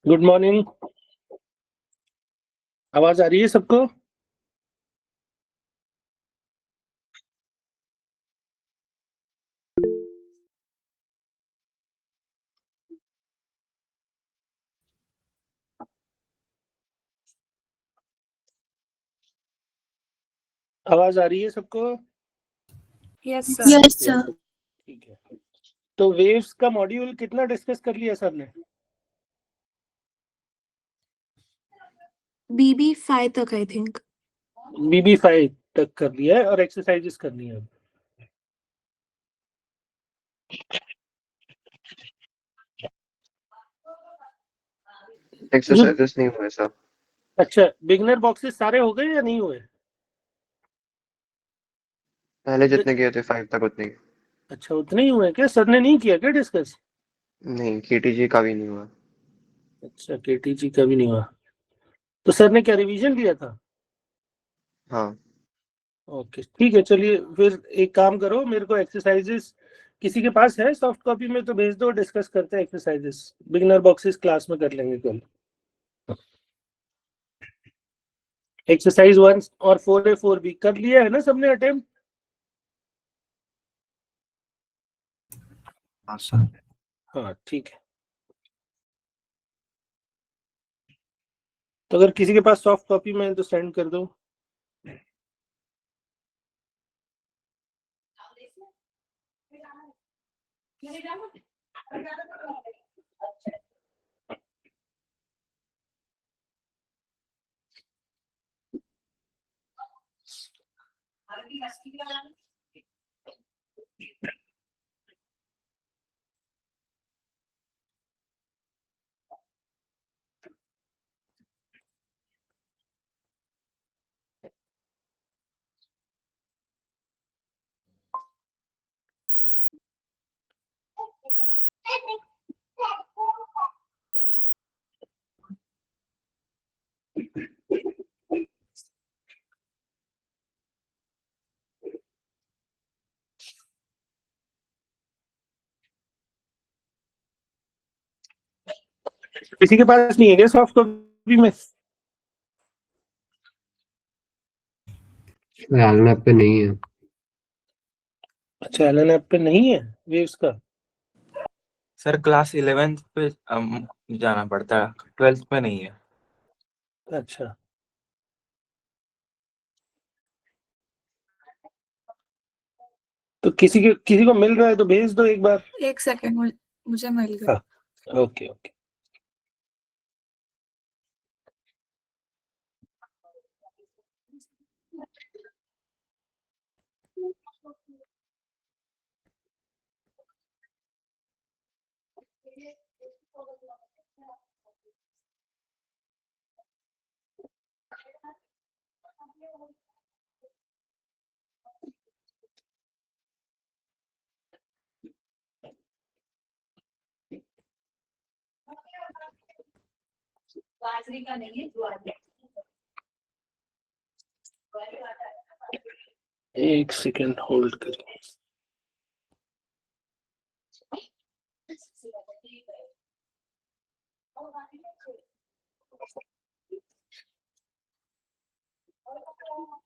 Good morning. आवाज आ रही है सबको? आवाज आ रही है सबको? Yes sir. Yes sir. ठीक है। तो वेव्स का मॉड्यूल कितना डिस्कस कर लिया सर ने? BB5 तक आई थिंक। BB5 तक कर लिया है और एक्सरसाइजेस करनी है। एक्सरसाइजेस नहीं हुए सर। अच्छा, बिगनर बॉक्सेस सारे हो गए या नहीं हुए? पहले जितने किए थे 5 तक उतने ही। अच्छा, उतने ही हुए क्या? सर ने नहीं किया क्या डिस्कस? नहीं, KTG का भी नहीं हुआ। अच्छा, KTG का भी नहीं हुआ। तो सर ने क्या रिवीजन दिया था? हाँ। ओके, ठीक है। चलिए फिर एक काम करो, मेरे को एक्सरसाइजेस किसी के पास है सॉफ्ट कॉपी में तो भेज दो, डिस्कस करते हैं एक्सरसाइजेस। बिगनर बॉक्सेस क्लास में कर लेंगे कल। एक्सरसाइज 1 और 4A 4B कर लिया है ना सबने अटेम्प्ट? हाँ सर। हाँ ठीक है। तो अगर किसी के पास सॉफ्ट कॉपी में है तो सेंड कर दो। किसी के पास नहीं है क्या सॉफ्ट कॉपी में? एलन ऐप पे नहीं है। अच्छा, एलन ऐप पे नहीं है वेव्स का? सर क्लास 11th पे जाना पड़ता है, 12th पे नहीं है। अच्छा, तो किसी को मिल रहा है तो भेज दो एक बार। एक सेकंड, मुझे मिल गया। हाँ, ओके ओके। बाजरी का नहीं है, ज्वार का। एक सेकेंड होल्ड करिए।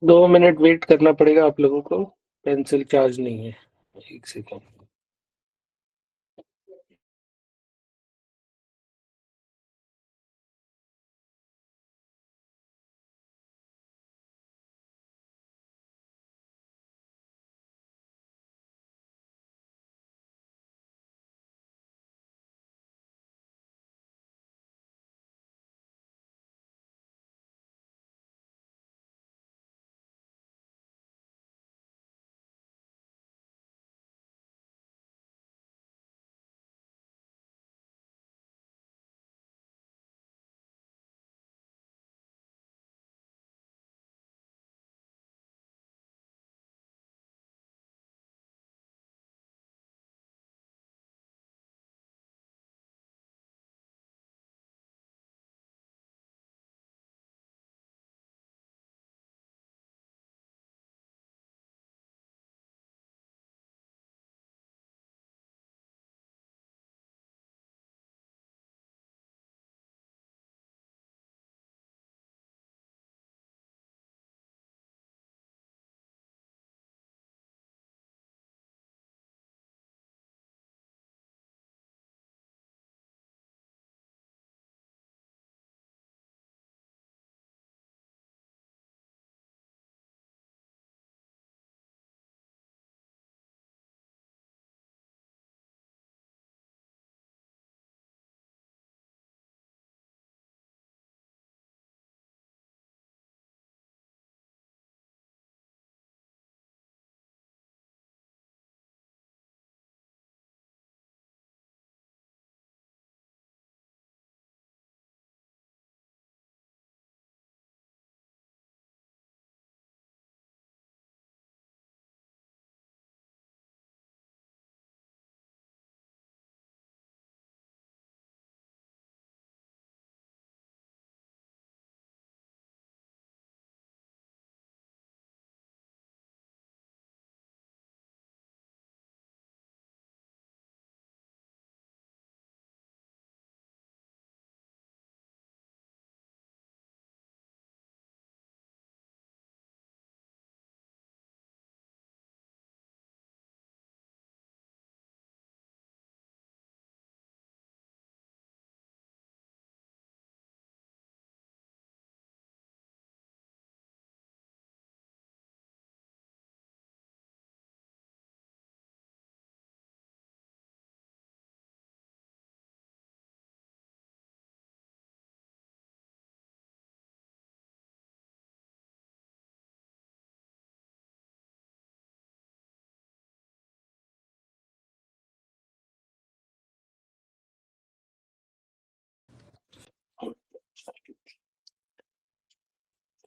दो मिनट वेट करना पड़ेगा आप लोगों को, पेंसिल चार्ज नहीं है। एक सेकेंड।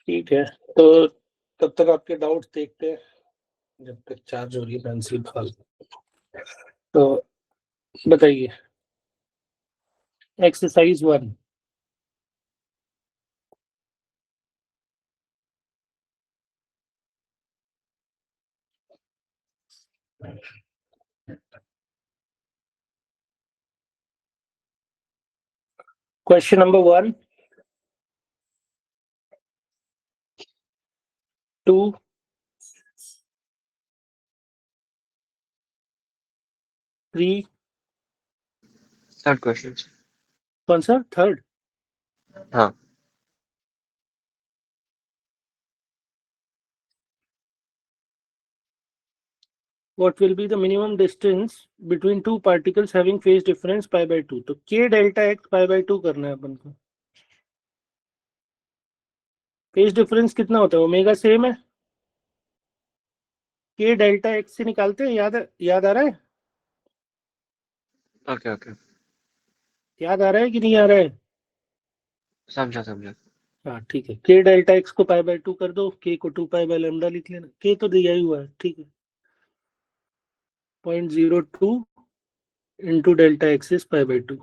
ठीक है, तो तब तक आपके डाउट्स देखते हैं जब तक चार्ज हो रही है पेंसिल फाल। तो बताइए, exercise 1। Question number 1, 2, 3, third question. कौन सा थर्ड? हाँ। What will be the minimum distance between two particles having phase difference pi by 2? तो k delta x pi by 2 करना है अपन को। फेज डिफरेंस कितना होता है? ओमेगा सेम है, k डेल्टा x से निकालते हैं। याद आ रहा है? ओके ओके, याद आ रहा है कि नहीं आ रहा है? समझा समझा। हाँ ठीक है, k डेल्टा x को पाई बाय 2 कर दो, k को 2 पाई बाय लैम्डा लिख लेना। k तो दिया ही हुआ है, ठीक है। 0.02 into delta x is pi by 2।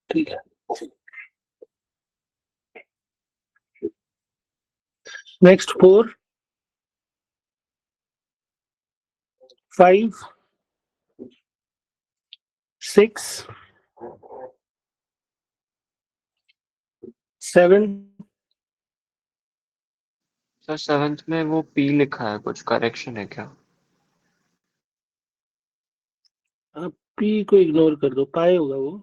ठीक है, नेक्स्ट 4, 5, 6, 7। सर सेवेंथ में वो पी लिखा है, कुछ करेक्शन है क्या? आप p को इग्नोर कर दो, पाई होगा वो।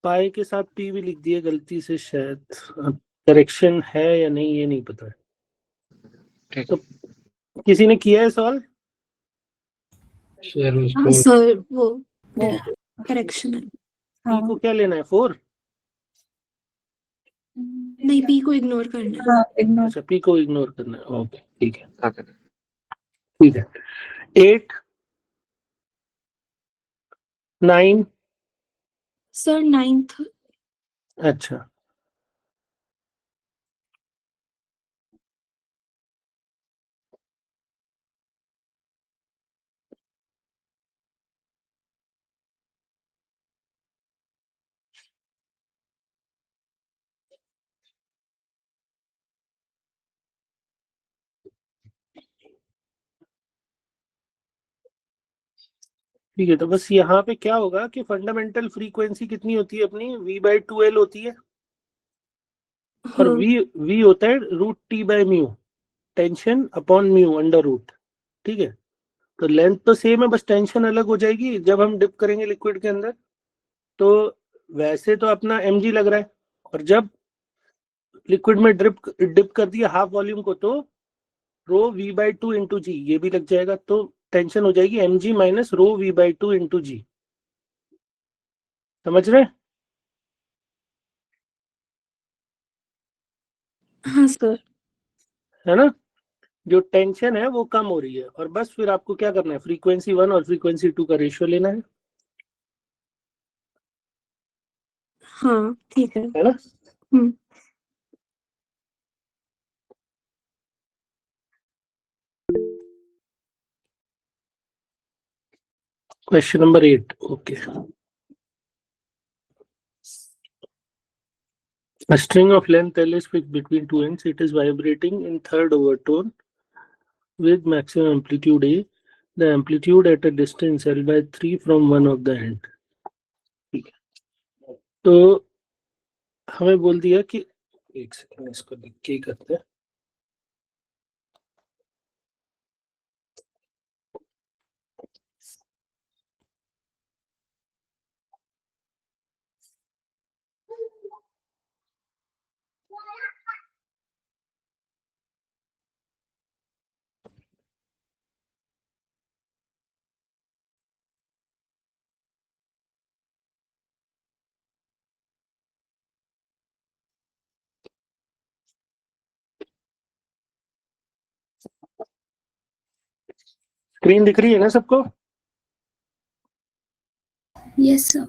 पाई के साथ p भी लिख दिए गलती से शायद। करेक्शन है या नहीं ये नहीं पता है। ठीक तो है। किसी ने किया है सॉल्व? हाँ सर, वो करेक्शन है। p को क्या लेना है? 4? नहीं, पी को इग्नोर करना है। अच्छा, p को इग्नोर करना है, ओके ठीक है। ओके। ठीक है, 8, 9। Sir 9th। अच्छा, ठीक है। तो बस यहाँ पे क्या होगा कि फंडामेंटल फ्रीक्वेंसी कितनी होती है अपनी? v/2l होती है, और हाँ। v होता है √t/μ, tension upon mu under root. ठीक है, तो लेंथ तो सेम है, बस टेंशन अलग हो जाएगी जब हम डिप करेंगे लिक्विड के अंदर। तो वैसे तो अपना mg लग रहा है, और जब लिक्विड में डिप कर दिया हाफ वॉल्यूम को, तो रो v/2 इंटू जी ये भी लग जाएगा। तो टेंशन हो जाएगी mg minus rho v/2 into g. समझ रहे हैं? हाँ सर। है ना? जो टेंशन है वो कम हो रही है, और बस फिर आपको क्या करना है, फ्रीक्वेंसी 1 और फ्रीक्वेंसी 2 का रेशियो लेना हाँ ठीक है। है ना? Hmm. Question number 8, okay. A string of length L is fixed between two ends. It is vibrating in third overtone with maximum amplitude A. The amplitude at a distance L/3 from one of the end. ठीक है, तो हमें बोल दिया कि, एक second इसको लिख के ही करते हैं। स्क्रीन दिख रही है ना सबको? Yes sir.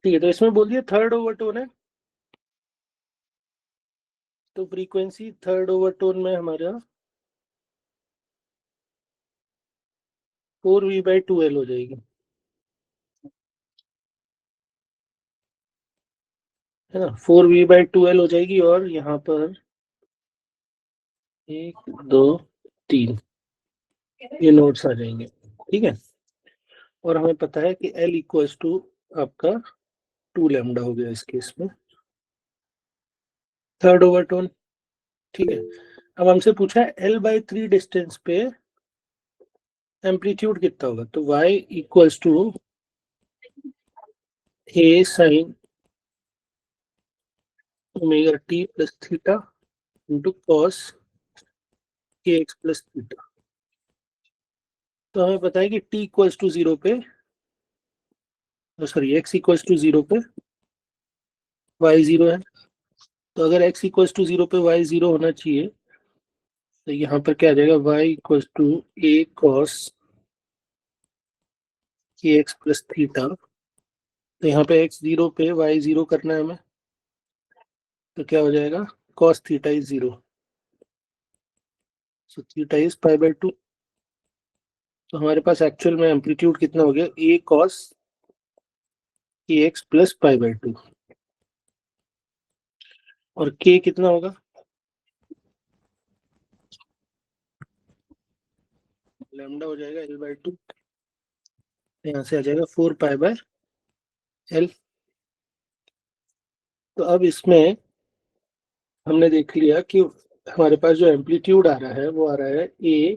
ठीक है, तो इसमें बोल दिया थर्ड ओवरटोन है, तो फ्रीक्वेंसी थर्ड ओवरटोन में हमारा 4v/2l हो जाएगी, है ना। 4v/2l हो जाएगी, और यहाँ पर 1 2 3 ये नोट्स आ जाएंगे, ठीक है। और हमें पता है कि L इक्वल्स टू आपका 2 लैम्डा हो गया इस केस में, थर्ड ओवरटोन, ठीक है। अब हमसे पूछा है L/3 डिस्टेंस पे एम्पलीट्यूड कितना होगा, तो y equals to a sin omega t plus theta into cos kx plus theta. तो हमें पता है कि t इक्वल्स टू 0 पे, सॉरी x इक्वल्स टू 0 पे y 0 है, तो अगर x इक्वल्स टू 0 पे y 0 होना चाहिए, तो यहाँ पर क्या आ जाएगा, y equals to a cos kx plus theta. तो यहाँ पे x 0 पे y 0 करना है हमें, तो क्या हो जाएगा, cos theta is 0, so theta is π/2। तो हमारे पास एक्चुअल में एम्पलीट्यूड कितना हो गया, a cos kx प्लस π/2, और k कितना होगा, लैम्डा हो जाएगा L/2, यहाँ से आ जाएगा 4π/L। तो अब इसमें हमने देख लिया कि हमारे पास जो एम्पलीट्यूड आ रहा है वो आ रहा है a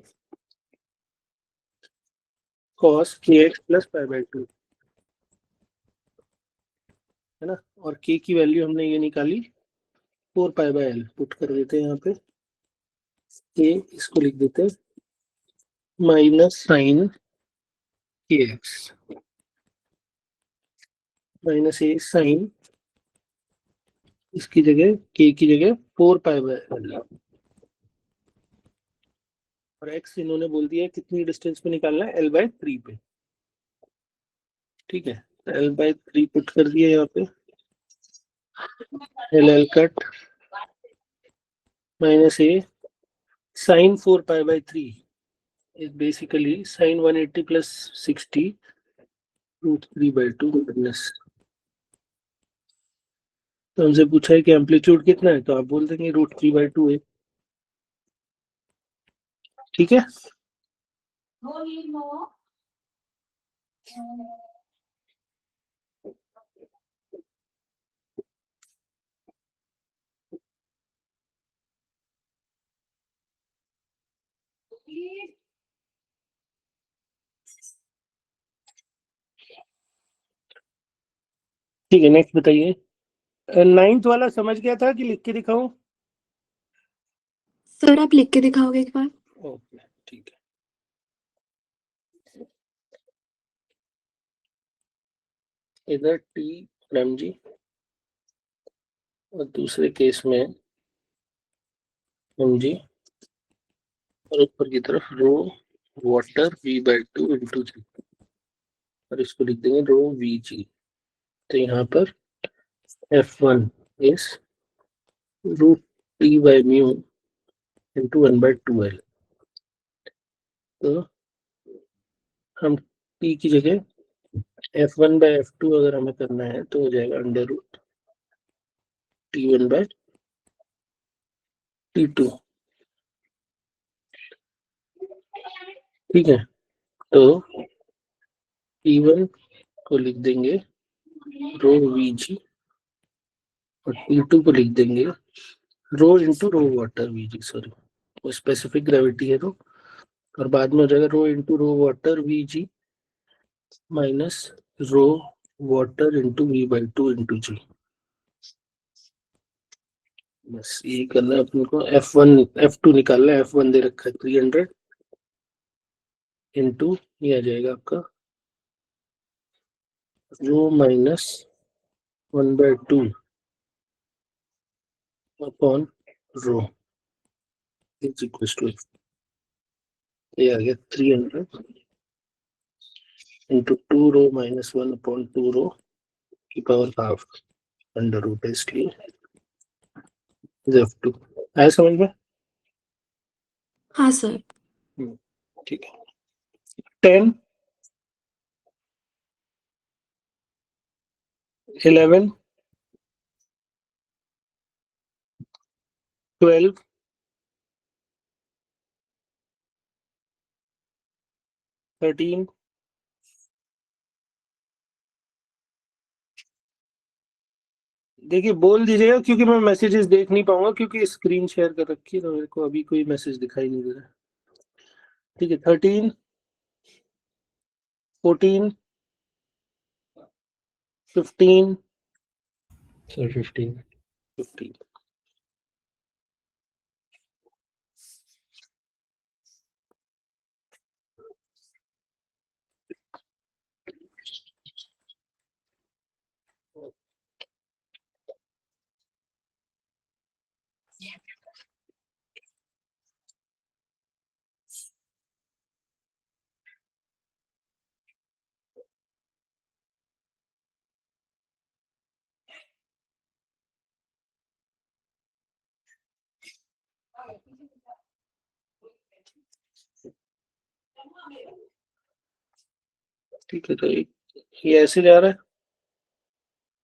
cos kx प्लस π/2, है ना। और k की वैल्यू हमने ये निकाली 4π/L, पुट कर देते हैं यहाँ पे, a इसको लिख देते हैं minus sine kx minus a sine, इसकी जगह k की जगह 4π/L, और x इन्होंने बोल दिया है कितनी डिस्टेंस पे निकालना है, L/3 पे, ठीक है। तो L/3 पुट कर दिया यहाँ पे, L cut minus a sine 4π/3 is basically sin 180 plus 60 root 3/2 minus. तो हमसे पूछा है कि एम्पलीट्यूड कितना है, तो आप बोल देंगे √3/2 है, ठीक है। No need more. Please. ठीक है, नेक्स्ट बताइए। 9th वाला समझ गया था कि लिख के दिखाऊं? सर आप लिख के दिखाओगे एक बार? ओके, ठीक है। इधर टी मैम जी, और दूसरे केस में एम जी, और ऊपर की तरफ रो वाटर v/2 इंटू जी, और इसको लिख देंगे रो वी जी। तो यहाँ पर F1 is √T/μ into 1/2L। तो हम T की जगह F1/F2 अगर हमें करना है तो हो जाएगा √T1/T2, ठीक है। तो T1 को लिख देंगे रो Vg, और T2 को लिख देंगे rho into rho water Vg, sorry वो स्पेसिफिक ग्रेविटी है तो, और बाद में हो जाएगा rho into rho water Vg minus rho water into v/2 into g. बस ये करना है अपने को। F2 निकालना है, F1 दे रखा है 300 इंटू ये आ जाएगा आपका rho minus 1/2 upon rho is equal to, ये आ गया 300 into 2 रो minus 1 upon 2 रो की पावर हाफ अंडर रूट है, इसलिए F2 आया समझ में? हाँ सर। ठीक है। 10 11 12 13 देखिए बोल दीजिएगा क्योंकि मैं मैसेजेस देख नहीं पाऊंगा क्योंकि स्क्रीन शेयर कर रखी है तो मेरे को अभी कोई मैसेज दिखाई नहीं दे रहा। ठीक है। 13 14 15 सर 15 15 ठीक है। तो ये ऐसे जा रहा है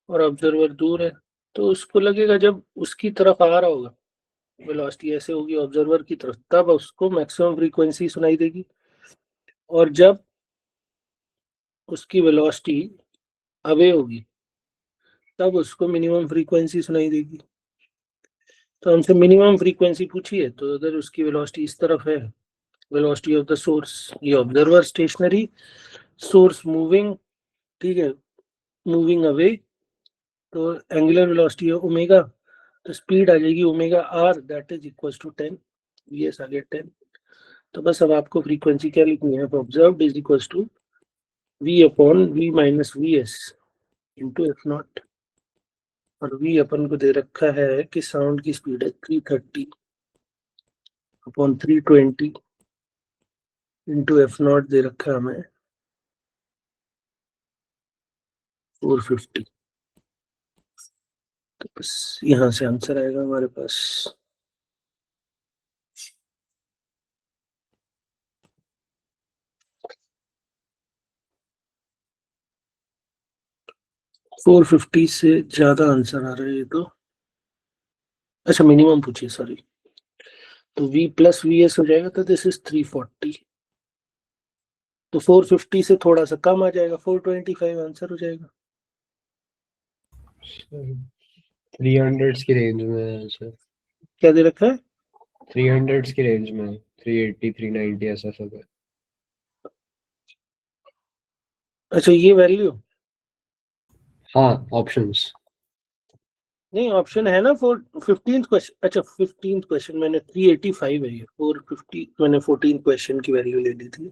और ऑब्जर्वर दूर है तो उसको लगेगा जब उसकी तरफ आ रहा होगा वेलोसिटी ऐसे होगी ऑब्जर्वर की तरफ तब उसको मैक्सिमम फ्रीक्वेंसी सुनाई देगी और जब उसकी वेलोसिटी अवे होगी तब उसको मिनिमम फ्रीक्वेंसी सुनाई देगी। तो हमसे मिनिमम फ्रीक्वेंसी पूछी है तो अगर उसकी वेलोसिटी इस तरफ है, वेलोसिटी ऑफ द सोर्स, ये ऑब्जर्वर स्टेशनरी, सोर्स मूविंग, ठीक है, मूविंग अवे, तो एंगुलर वेलोसिटी है ओमेगा, तो स्पीड आ जाएगी omega r that is equal to 10 VS आ गया 10। तो बस अब आपको फ्रीक्वेंसी क्या लिखनी है, observed is equal to V upon V minus V S into F naught, और वी अपन को दे रखा है कि साउंड की स्पीड है 330 upon 320 into F not they रखा है हमें 450। तो बस यहाँ से आंसर आएगा हमारे पास। फोर 450 से ज्यादा आंसर आ रहा है ये तो। अच्छा मिनिमम पूछिए, सॉरी। तो v प्लस वी एस हो जाएगा तो दिस इज 340। तो 450 से थोड़ा सा कम आ जाएगा, 425 आंसर हो जाएगा। 300 की रेंज में है सर, क्या दे रखा है? 300 की रेंज में, 380 390 ऐसा सब है। अच्छा ये वैल्यू हाँ ऑप्शंस। नहीं, ऑप्शन है ना 15th क्वेश्चन। अच्छा 15th क्वेश्चन मैंने 385 है, ये 450 मैंने 14th क्वेश्चन की वैल्यू ले ली थी।